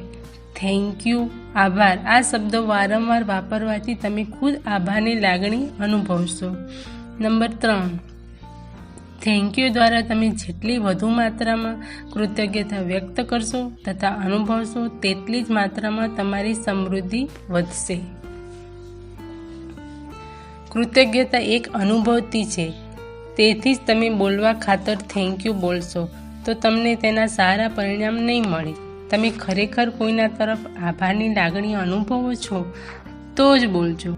S1: થેન્ક યુ, આભાર. આ શબ્દો વારંવાર વાપરવાથી તમે ખુદ આભારની લાગણી અનુભવશો. નંબર 3, થેન્ક યુ દ્વારા તમે જેટલી વધુ માત્રામાં કૃતજ્ઞતા વ્યક્ત કરશો તથા અનુભવશો તેટલી જ માત્રામાં તમારી સમૃદ્ધિ વધશે. કૃતજ્ઞતા એક અનુભૂતિ છે, તેથી જ તમે બોલવા ખાતર થેન્ક યુ બોલશો તો તમને તેના સારા પરિણામ નહીં મળે. તમે ખરેખર કોઈના તરફ આભારની લાગણી અનુભવો છો તો જ બોલજો.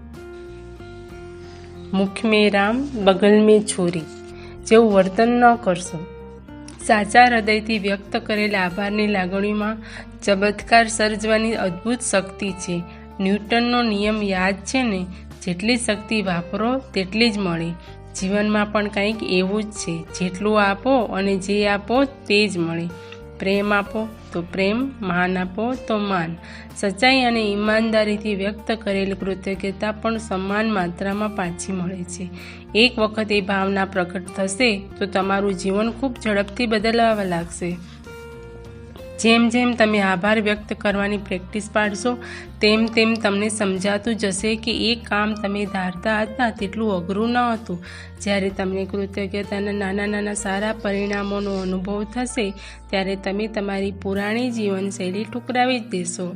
S1: મુખ મેં રામ, બગલ મેં છોરી જેવું વર્તન ન કરશો. સાચા હૃદયથી વ્યક્ત કરેલા આભારની લાગણીમાં ચમત્કાર સર્જવાની અદ્ભુત શક્તિ છે. ન્યૂટનનો નિયમ યાદ છે ને, જેટલી શક્તિ વાપરો તેટલી જ મળે. જીવનમાં પણ કંઈક એવું જ છે, જેટલું આપો અને જે આપો તે જ મળે. પ્રેમ આપો તો પ્રેમ, માન આપો તો માન. સચ્ચાઈ અને ઈમાનદારીથી વ્યક્ત કરેલ કૃતજ્ઞતા પણ સમાન માત્રામાં પાછી મળે છે. એક વખત એ ભાવના પ્રગટ થશે તો તમારું જીવન ખૂબ ઝડપથી બદલાવા લાગશે. જેમ જેમ તમે આભાર વ્યક્ત કરવાની પ્રેક્ટિસ પાડશો તેમ તેમ તમને સમજાતું જશે કે એ કામ તમે ધારતા હતા તેટલું અઘરું ન હતું. જ્યારે તમને કૃતજ્ઞતાના નાના નાના સારા પરિણામોનો અનુભવ થશે ત્યારે તમે તમારી પુરાણી જીવનશૈલી ઠુકરાવી જ દેશો.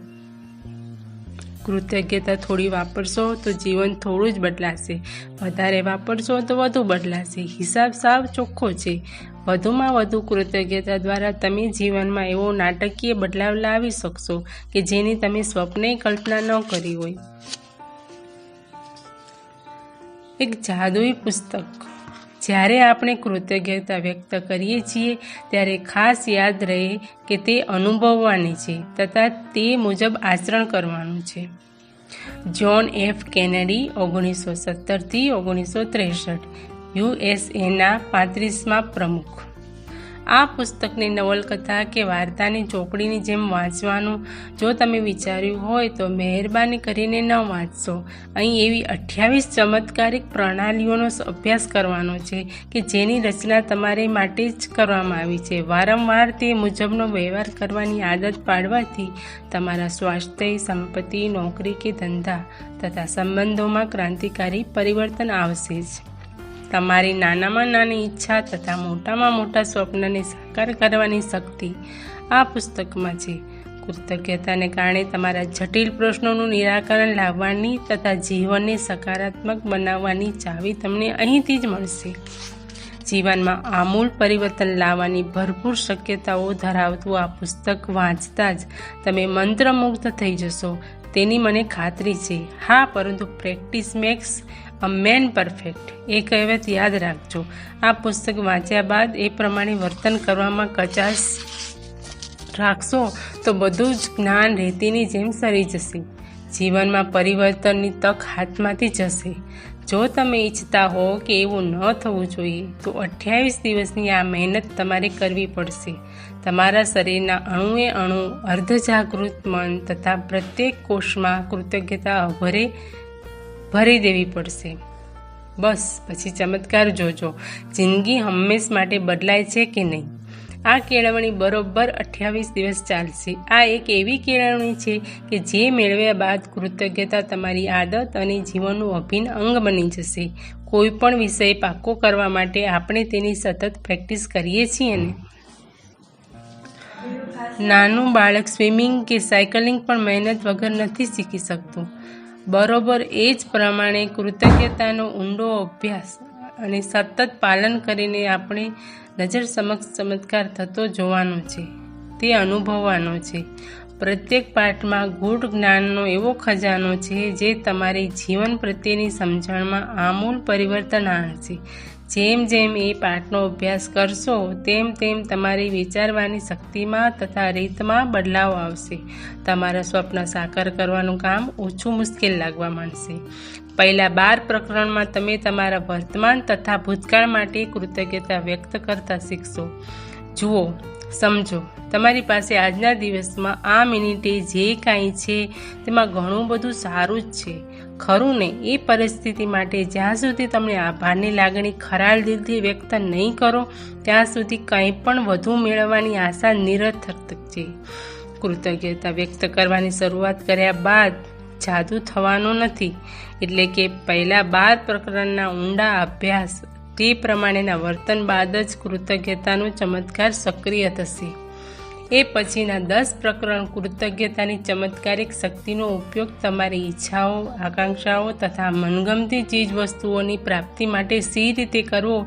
S1: કૃતજ્ઞતા થોડી વાપરશો તો જીવન થોડું જ બદલાશે, વધારે વાપરશો તો વધુ બદલાશે. હિસાબ સાવ ચોખ્ખો છે. વધુમાં વધુ કૃતજ્ઞતા દ્વારા તમે જીવનમાં એવો નાટકીય બદલાવ લાવી શકશો કે જેની તમે સ્વપ્ને કલ્પના ન કરી હોય. એક જાદુઈ પુસ્તક. જ્યારે આપણે કૃતજ્ઞતા વ્યક્ત કરીએ છીએ ત્યારે ખાસ યાદ રહે કે તે અનુભવવાની છે તથા તે મુજબ આચરણ કરવાનું છે. જ્હોન એફ કેનેડી 1917-1963 યુએસએના 35મા પ્રમુખ. આ પુસ્તકની નવલકથા કે વાર્તાની ચોપડીની જેમ વાંચવાનું જો તમે વિચાર્યું હોય તો મહેરબાની કરીને ન વાંચશો. અહીં એવી 28 ચમત્કારિક પ્રણાલીઓનો અભ્યાસ કરવાનો છે કે જેની રચના તમારે માટે જ કરવામાં આવી છે. વારંવાર તે મુજબનો વ્યવહાર કરવાની આદત પાડવાથી તમારા સ્વાસ્થ્ય, સંપત્તિ, નોકરી કે ધંધા તથા સંબંધોમાં ક્રાંતિકારી પરિવર્તન આવશે જ. તમારી નાનામાં નાની ઈચ્છા તથા મોટામાં મોટા સ્વપ્નને સાકાર કરવાની શક્તિ આ પુસ્તકમાં છે. કૃતજ્ઞતાને કારણે તમારા જટિલ પ્રશ્નોનું નિરાકરણ લાવવાની તથા જીવનને સકારાત્મક બનાવવાની ચાવી તમને અહીંથી જ મળશે. જીવનમાં આમૂલ પરિવર્તન લાવવાની ભરપૂર શક્યતાઓ ધરાવતું આ પુસ્તક વાંચતા જ તમે મંત્રમુગ્ધ થઈ જશો તેની મને ખાતરી છે. હા, પરંતુ practice makes a man perfect એ કહેવત યાદ રાખજો. આ પુસ્તક વાંચ્યા બાદ એ પ્રમાણે વર્તન કરવામાં કચાશ રાખશો તો બધું જ જ્ઞાન રેતીની જેમ સરી જશે. જીવનમાં પરિવર્તનની તક હાથમાંથી જશે. જો તમે ઈચ્છતા હો કે એવું ન થવું જોઈએ તો 28 દિવસની આ મહેનત તમારે કરવી પડશે. તમારા શરીરના અણુએ અણુ, અર્ધજાગૃત મન તથા પ્રત્યેક કોષમાં કૃતજ્ઞતા અભરે ભરી દેવી પડશે. બસ પછી ચમત્કાર જોજો, જિંદગી હંમેશ માટે બદલાય છે કે નહીં. આ કેળવણી બરોબર 28 દિવસ ચાલશે. આ એક એવી કેળવણી છે કે જે મેળવ્યા બાદ કૃતજ્ઞતા તમારી આદત અને જીવનનું અભિન્ન અંગ બની જશે. કોઈ પણ વિષય પાકો કરવા માટે આપણે તેની સતત પ્રેક્ટિસ કરીએ છીએ ને. નાનું બાળક સ્વિમિંગ કે સાયકલિંગ પણ મહેનત વગર નથી શીખી શકતું. બરોબર એ જ પ્રમાણે કૃતજ્ઞતાનો ઊંડો અભ્યાસ અને સતત પાલન કરીને આપણે નજર સમક્ષ ચમત્કાર થતો જોવાનો છે, તે અનુભવવાનો છે. પ્રત્યેક પાઠમાં ગૂઢ જ્ઞાનનો એવો ખજાનો છે જે તમારી જીવન પ્રત્યેની સમજણમાં આમૂલ પરિવર્તન આણશે. જેમ જેમ એ પાઠનો અભ્યાસ કરશો તેમ તેમ તમારી વિચારવાની શક્તિમાં તથા રીતમાં બદલાવ આવશે. તમારા સ્વપ્ન સાકાર કરવાનું કામ ઓછું મુશ્કેલ લાગવા માંડશે. પહેલા 12 પ્રકરણમાં તમે તમારા વર્તમાન તથા ભૂતકાળ માટે કૃતજ્ઞતા વ્યક્ત કરતા શીખશો. જુઓ, સમજો, તમારી પાસે આજના દિવસમાં આ મિનિટે જે કાંઈ છે તેમાં ઘણું બધું સારું જ છે, ખરું ને? એ પરિસ્થિતિ માટે જ્યાં સુધી તમે આભારની લાગણી ખરાલ દિલથી વ્યક્ત નહીં કરો ત્યાં સુધી કંઈ પણ વધુ મેળવવાની આશા નિરર્થક છે. કૃતજ્ઞતા વ્યક્ત કરવાની શરૂઆત કર્યા બાદ જાદુ થવાનો નથી. એટલે કે પહેલા 12 પ્રકરણના ઊંડા અભ્યાસ તે પ્રમાણેના વર્તન બાદ જ કૃતજ્ઞતાનો ચમત્કાર સક્રિય થશે. એ પછીના 10 પ્રકરણ કૃતજ્ઞતાની ચમત્કારિક શક્તિનો ઉપયોગ તમારી ઈચ્છાઓ, આકાંક્ષાઓ તથા મનગમતી ચીજ વસ્તુઓની પ્રાપ્તિ માટે સી રીતે કરવો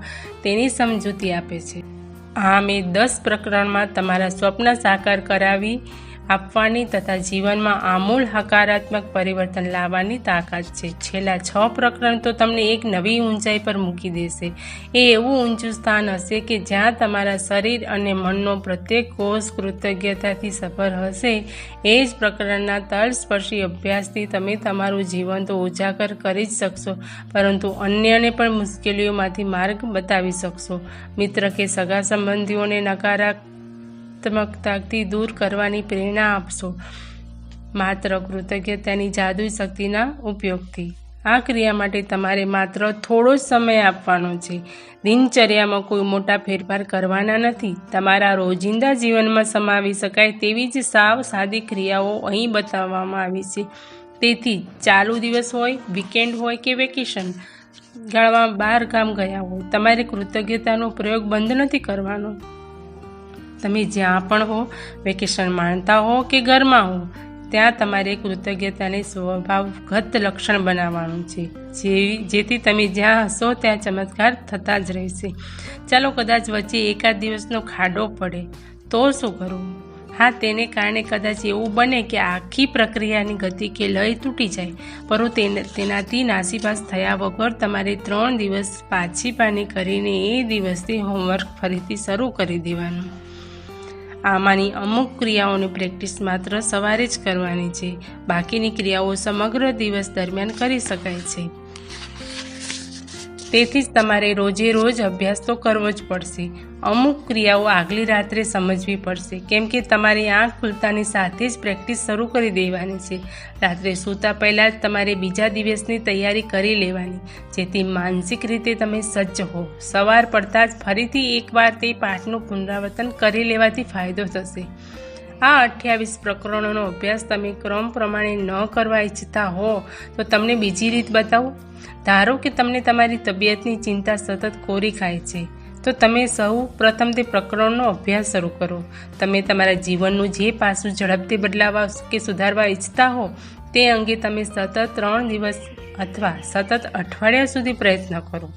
S1: તેની સમજૂતી આપે છે. આમ એ 10 પ્રકરણમાં તમારા સ્વપ્ન સાકાર કરાવી આપવાની તથા જીવનમાં આમૂલ હકારાત્મક પરિવર્તન લાવવાની તાકાત છે. છેલ્લા 6 પ્રકરણ તો તમને એક નવી ઊંચાઈ પર મૂકી દેશે. એ એવું ઊંચું સ્થાન હશે કે જ્યાં તમારા શરીર અને મનનો પ્રત્યેક કોષ કૃતજ્ઞતાથી સભર હશે. એ જ પ્રકરણના તલસ્પર્શી અભ્યાસથી તમે તમારું જીવન તો ઉજાગર કરી જ શકશો, પરંતુ અન્યને પણ મુશ્કેલીઓમાંથી માર્ગ બતાવી શકશો. મિત્ર કે સગા સંબંધીઓને નકારાત્મકતાથી દૂર કરવાની પ્રેરણા આપશો, માત્ર કૃતજ્ઞતાની જાદુઈ શક્તિના ઉપયોગથી. આ ક્રિયા માટે તમારે માત્ર થોડો જ સમય આપવાનો છે. દિનચર્યામાં કોઈ મોટા ફેરફાર કરવાના નથી. તમારા રોજિંદા જીવનમાં સમાવી શકાય તેવી જ સાવ સાદી ક્રિયાઓ અહીં બતાવવામાં આવી છે. તેથી ચાલુ દિવસ હોય, વીકેન્ડ હોય કે વેકેશન ગાળવામાં બહાર ગામ ગયા હો, તમારે કૃતજ્ઞતાનો પ્રયોગ બંધ નથી કરવાનો. તમે જ્યાં પણ હો, વેકેશન માણતા હો કે ઘરમાં હો, ત્યાં તમારે કૃતજ્ઞતાને સ્વભાવગત લક્ષણ બનાવવાનું છે, જેથી તમે જ્યાં હશો ત્યાં ચમત્કાર થતા જ રહેશે. ચાલો કદાચ વચ્ચે એકાદ દિવસનો ખાડો પડે તો શું કરવું? હા, તેને કારણે કદાચ એવું બને કે આખી પ્રક્રિયાની ગતિ કે લય તૂટી જાય, પરંતુ તેનાથી નાસીપાસ થયા વગર તમારે 3 દિવસ પાછી પાની કરીને એ દિવસથી હોમવર્ક ફરીથી શરૂ કરી દેવાનું. આમાંની અમુક ક્રિયાઓની પ્રેક્ટિસ માત્ર સવારે જ કરવાની છે. બાકીની ક્રિયાઓ સમગ્ર દિવસ દરમિયાન કરી શકાય છે. તેથી જ તમારે રોજે રોજ અભ્યાસ તો કરવો જ પડશે. અમુક ક્રિયાઓ આગલી રાત્રે સમજવી પડશે, કેમ કે તમારી આંખ ખુલતાની સાથે જ પ્રેક્ટિસ શરૂ કરી દેવાની છે. રાત્રે સૂતા પહેલાં જ તમારે બીજા દિવસની તૈયારી કરી લેવાની, જેથી માનસિક રીતે તમે સજ્જ હો. સવાર પડતાં જ ફરીથી એકવાર તે પાઠનું પુનરાવર્તન કરી લેવાથી ફાયદો થશે. આ 28 પ્રકરણોનો અભ્યાસ તમે ક્રમ પ્રમાણે ન કરવા ઈચ્છતા હો તો તમને બીજી રીત બતાવું. ધારો કે તમને તમારી તબિયતની ચિંતા સતત કોરી ખાય છે, તો તમે સૌ પ્રથમ તે પ્રકરણનો અભ્યાસ શરૂ કરો. તમે તમારા જીવનનું જે પાસું ઝડપથી બદલાવવા કે સુધારવા ઈચ્છતા હો તે અંગે તમે સતત 3 દિવસ અથવા સતત અઠવાડિયા સુધી પ્રયત્ન કરો.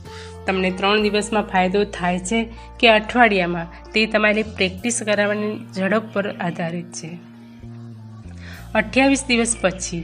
S1: તમને 3 દિવસમાં ફાયદો થાય છે કે અઠવાડિયામાં, તે તમારી પ્રેક્ટિસ કરાવવાની ઝડપ પર આધારિત છે. 28 દિવસ પછી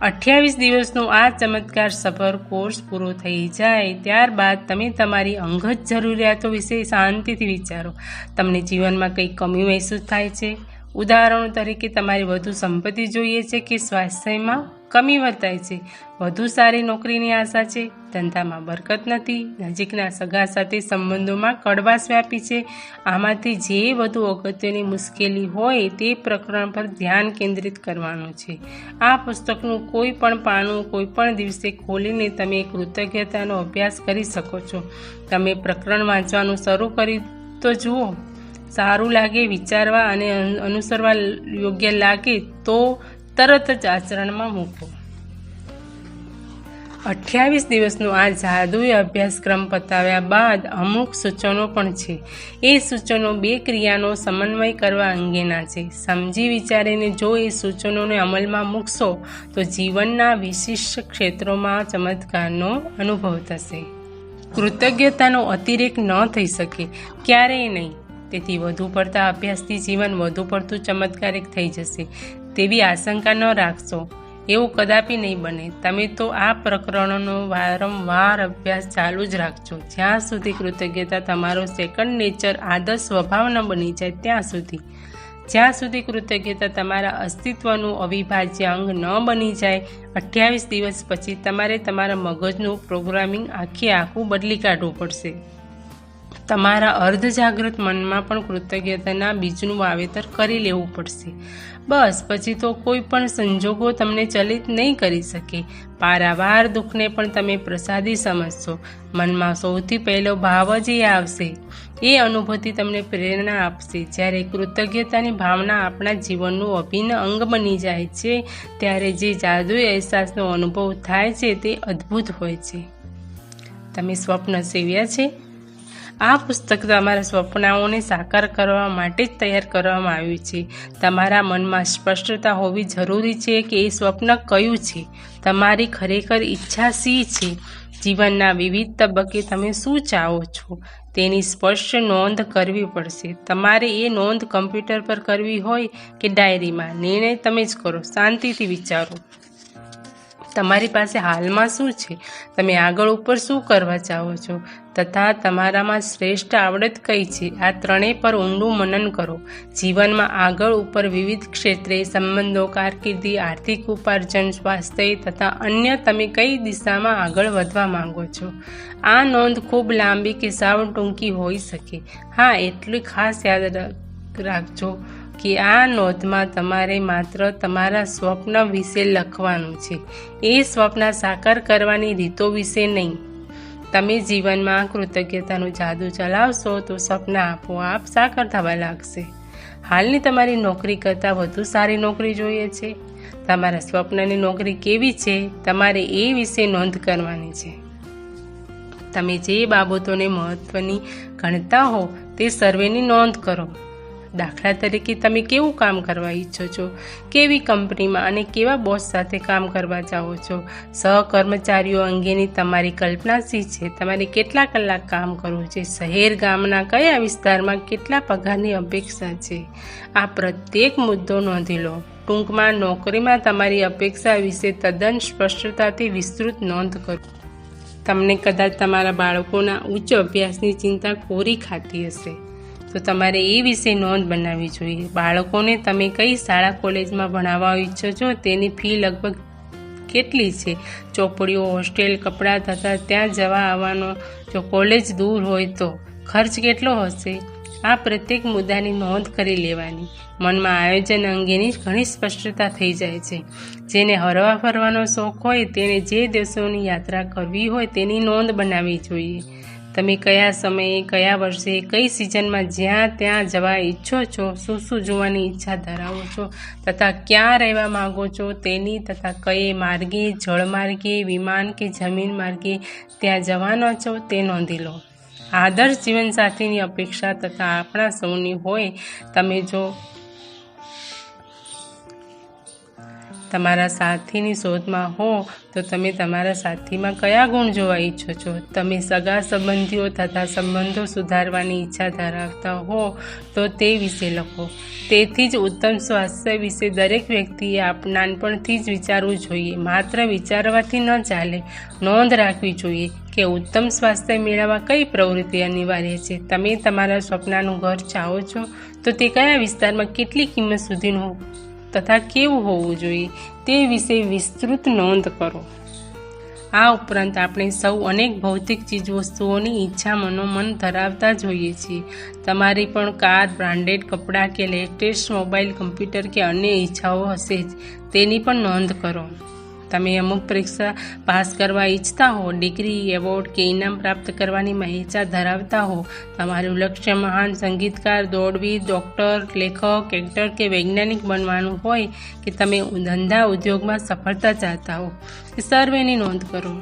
S1: 28 દિવસનો આ ચમત્કાર સભર કોર્સ પૂરો થઈ જાય ત્યારબાદ તમે તમારી અંગત જરૂરિયાતો વિશે શાંતિથી વિચારો. તમને જીવનમાં કંઈ કમી મહેસૂસ થાય છે? ઉદાહરણ તરીકે તમારે વધુ સંપત્તિ જોઈએ છે કે સ્વાસ્થ્યમાં કમી વર્તાય છે, વધુ સારી નોકરીની આશા છે, ધંધામાં બરકત નથી, નજીકના સગા સાથે સંબંધોમાં કડવાશ વ્યાપી છે. આમાંથી જે વધુ અગત્યની મુશ્કેલી હોય તે પ્રકરણ પર ધ્યાન કેન્દ્રિત કરવાનું છે. આ પુસ્તકનું કોઈ પણ પાનું કોઈ પણ દિવસે ખોલીને તમે કૃતજ્ઞતાનો અભ્યાસ કરી શકો છો. તમે પ્રકરણ વાંચવાનું શરૂ કરી તો જુઓ. સારું લાગે, વિચારવા અને અનુસરવા યોગ્ય લાગે તો તરત જ આચરણમાં મૂકો. 28 દિવસનો આ જાદુઈ અભ્યાસક્રમ પતાવ્યા બાદ અમુક સૂચનો પણ છે. એ સૂચનો 2 ક્રિયાનો સમન્વય કરવા અંગેના છે. સમજી વિચારીને જો એ સૂચનોને અમલમાં મૂકશો તો જીવનના વિશિષ્ટ ક્ષેત્રોમાં ચમત્કારનો અનુભવ થશે. કૃતજ્ઞતાનો અતિરેક ન થઈ શકે, ક્યારેય નહીં. તેથી વધુ પડતા અભ્યાસથી જીવન વધુ પડતું ચમત્કારિક થઈ જશે તેવી આશંકા ન રાખશો. એવું કદાપી નહીં બને. તમે તો આ પ્રકરણોનો વારંવાર અભ્યાસ ચાલુ જ રાખજો જ્યાં સુધી કૃતજ્ઞતા તમારો સેકન્ડ નેચર, આદર્શ સ્વભાવ ન બની જાય ત્યાં સુધી. જ્યાં સુધી કૃતજ્ઞતા તમારા અસ્તિત્વનું અવિભાજ્ય અંગ ન બની જાય. 28 દિવસ પછી તમારે તમારા મગજનું પ્રોગ્રામિંગ આખું બદલી કાઢવું પડશે. તમારા અર્ધજાગૃત મનમાં પણ કૃતજ્ઞતાના બીજનું વાવેતર કરી લેવું પડશે. બસ પછી તો કોઈ પણ સંજોગો તમને ચલિત નહીં કરી શકે. પારાવાર દુઃખને પણ તમે પ્રસાદી સમજશો. મનમાં સૌથી પહેલો ભાવ જ એ આવશે. એ અનુભૂતિ તમને પ્રેરણા આપશે. જ્યારે કૃતજ્ઞતાની ભાવના આપણા જીવનનું અભિન્ન અંગ બની જાય છે ત્યારે જે જાદુઈ અહેસાસનો અનુભવ થાય છે તે અદ્ભુત હોય છે. તમે સ્વપ્ન સેવ્યા છે? આ પુસ્તક તમારા સ્વપ્નાઓને સાકાર કરવા માટે જ તૈયાર કરવામાં આવ્યું છે. તમારા મનમાં સ્પષ્ટતા હોવી જરૂરી છે કે એ સ્વપ્ન કયું છે, તમારી ખરેખર ઈચ્છા શી છે, જીવનના વિવિધ તબક્કે તમે શું ચાહો છો તેની સ્પષ્ટ નોંધ કરવી પડશે. તમારે એ નોંધ કમ્પ્યુટર પર કરવી હોય કે ડાયરીમાં, નિર્ણય તમે જ કરો. શાંતિથી વિચારો. તમારી પાસે હાલમાં શું છે, તમે આગળ ઉપર શું કરવા ચાહો છો તથા તમારામાં શ્રેષ્ઠ આવડત કઈ છે. આ ત્રણેય પર ઊંડું મનન કરો. જીવનમાં આગળ ઉપર વિવિધ ક્ષેત્રે સંબંધો, કારકિર્દી, આર્થિક ઉપાર્જન, સ્વાસ્થ્ય તથા અન્ય તમે કઈ દિશામાં આગળ વધવા માંગો છો. આ નોંધ ખૂબ લાંબી કે સાવ ટૂંકી હોઈ શકે. હા, એટલું ખાસ યાદ રાખજો કે આ નોંધમાં તમારે માત્ર તમારા સ્વપ્ન વિશે લખવાનું છે. એ સ્વપ્ન સાકાર કરવાની રીતો વિશે નહીં. તમે જીવનમાં કૃતજ્ઞતાનું જાદુ ચલાવશો તો સપના આપોઆપ સાકાર થવા લાગશે. હાલની તમારી નોકરી કરતાં વધુ સારી નોકરી જોઈએ છે? તમારા સ્વપ્નની નોકરી કેવી છે? તમારે એ વિશે નોંધ કરવાની છે. તમે જે બાબતોને મહત્વની ગણતા હો તે સર્વેની નોંધ કરો. દાખલા તરીકે તમે કેવું કામ કરવા ઈચ્છો છો, કેવી કંપનીમાં અને કેવા બોસ સાથે કામ કરવા ચાહો છો, સહકર્મચારીઓ અંગેની તમારી કલ્પના શી છે, તમારે કેટલા કલાક કામ કરવું છે, શહેર ગામના કયા વિસ્તારમાં કેટલા પગારની અપેક્ષા છે. આ પ્રત્યેક મુદ્દો નોંધી લો. ટૂંકમાં નોકરીમાં તમારી અપેક્ષા વિશે તદ્દન સ્પષ્ટતાથી વિસ્તૃત નોંધ કરો. તમને કદાચ તમારા બાળકોના ઉચ્ચ અભ્યાસની ચિંતા કોરી ખાતી હશે તો તમારે એ વિશે નોંધ બનાવવી જોઈએ. બાળકોને તમે કઈ શાળા કોલેજમાં ભણાવવા ઈચ્છો છો તેની ફી લગભગ કેટલી છે, ચોપડીઓ, હોસ્ટેલ, કપડાં તથા ત્યાં જવા આવવાનો જો કોલેજ દૂર હોય તો ખર્ચ કેટલો હશે. આ પ્રત્યેક મુદ્દાની નોંધ કરી લેવાની. મનમાં આયોજન અંગેની ઘણી સ્પષ્ટતા થઈ જાય છે. જેને હરવા ફરવાનો શોખ હોય તેણે જે દેશોની યાત્રા કરવી હોય તેની નોંધ બનાવવી જોઈએ. તમે કયા સમયે, કયા વર્ષે, કઈ સિઝનમાં જ્યાં ત્યાં જવા ઈચ્છો છો, શું શું જોવાની ઈચ્છા ધરાવો છો તથા ક્યાં રહેવા માગો છો તેની તથા કયે માર્ગે, જળમાર્ગે, વિમાન કે જમીન માર્ગે ત્યાં જવાના છો તે નોંધી લો. આદર્શ જીવનસાથીની અપેક્ષા તથા આપણા સૌની હોય. તમે જો તમારા સાથીની શોધમાં હો તો તમે તમારા સાથીમાં કયા ગુણ જોવા ઈચ્છો છો. તમે સગા સંબંધીઓ તથા સંબંધો સુધારવાની ઈચ્છા ધરાવતા હો તો તે વિશે લખો. તેથી જ ઉત્તમ સ્વાસ્થ્ય વિશે દરેક વ્યક્તિએ નાનપણથી જ વિચારવું જોઈએ. માત્ર વિચારવાથી ન ચાલે, નોંધ રાખવી જોઈએ કે ઉત્તમ સ્વાસ્થ્ય મેળવવા કઈ પ્રવૃત્તિ અનિવાર્ય છે. તમે તમારા સ્વપ્નાનું ઘર ચાહો છો તો તે કયા વિસ્તારમાં કેટલી કિંમત સુધીનું તથા કેવું હોવું જોઈએ તે વિશે વિસ્તૃત નોંધ કરો. આ ઉપરાંત આપણે સૌ અનેક ભૌતિક ચીજવસ્તુઓની ઈચ્છા મનોમન ધરાવતા જ હોઈએ છીએ. તમારી પણ કાર, બ્રાન્ડેડ કપડાં કે લેટેસ્ટ મોબાઈલ, કમ્પ્યુટર કે અન્ય ઈચ્છાઓ હશે જ, તેની પણ નોંધ કરો. તમે અમુક પરીક્ષા પાસ કરવા ઈચ્છતા હો, ડિગ્રી, એવોર્ડ કે ઇનામ પ્રાપ્ત કરવાની ઈચ્છા ધરાવતા હો, તમારું લક્ષ્ય મહાન સંગીતકાર, દોડવીર, ડૉક્ટર, લેખક, એક્ટર કે વૈજ્ઞાનિક બનવાનું હોય કે તમે ધંધા ઉદ્યોગમાં સફળતા ચાહતા હો, એ સર્વેની નોંધ કરો.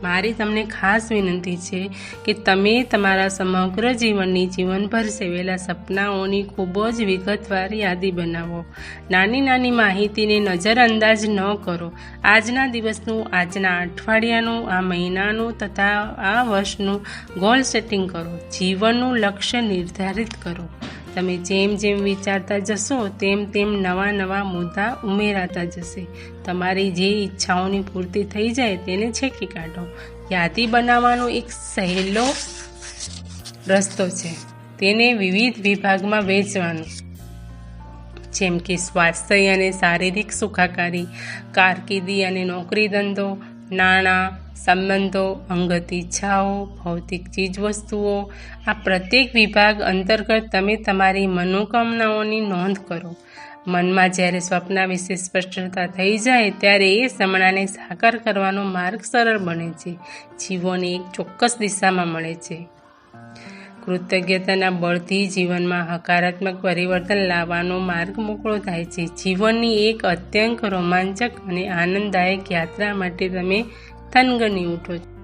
S1: મારી તમને ખાસ વિનંતી છે કે તમે તમારા સમગ્ર જીવનભર સેવેલા સપનાઓની ખૂબ જ વિગતવાર યાદી બનાવો. નાની નાની માહિતીને નજરઅંદાજ ન કરો. આજના દિવસનું, આજના અઠવાડિયાનું, આ મહિનાનું તથા આ વર્ષનું ગોલ સેટિંગ કરો. જીવનનું લક્ષ્ય નિર્ધારિત કરો. તમે જેમ જેમ વિચારતા જશો તેમ તેમ નવા નવા મુદ્દા ઉમેરાતા જશે. તમારી જે ઈચ્છાઓની પૂર્તિ થઈ જાય તેને છેકી કાઢો. યાદી બનાવવાનો એક સહેલો રસ્તો છે. તેને વિવિધ વિભાગમાં વહેંચવાનું, જેમ કે સ્વાસ્થ્ય અને શારીરિક સુખાકારી, કારકિર્દી અને નોકરી ધંધો, નાણાં, સંબંધો, અંગત ઈચ્છાઓ, ભૌતિક ચીજવસ્તુઓ. આ પ્રત્યેક વિભાગ અંતર્ગત તમે તમારી મનોકામનાઓની નોંધ કરો. મનમાં જ્યારે સ્વપ્ન વિશે સ્પષ્ટતા થઈ જાય ત્યારે એ સપનાને સાકાર કરવાનો માર્ગ સરળ બને છે. જીવન એક ચોક્કસ દિશામાં મળે છે. કૃતજ્ઞતાના બળથી જીવનમાં હકારાત્મક પરિવર્તન લાવવાનો માર્ગ મોકળો થાય છે. જીવનની એક અત્યંત રોમાંચક અને આનંદદાયક યાત્રા માટે તમે થનગની ઉઠો છો.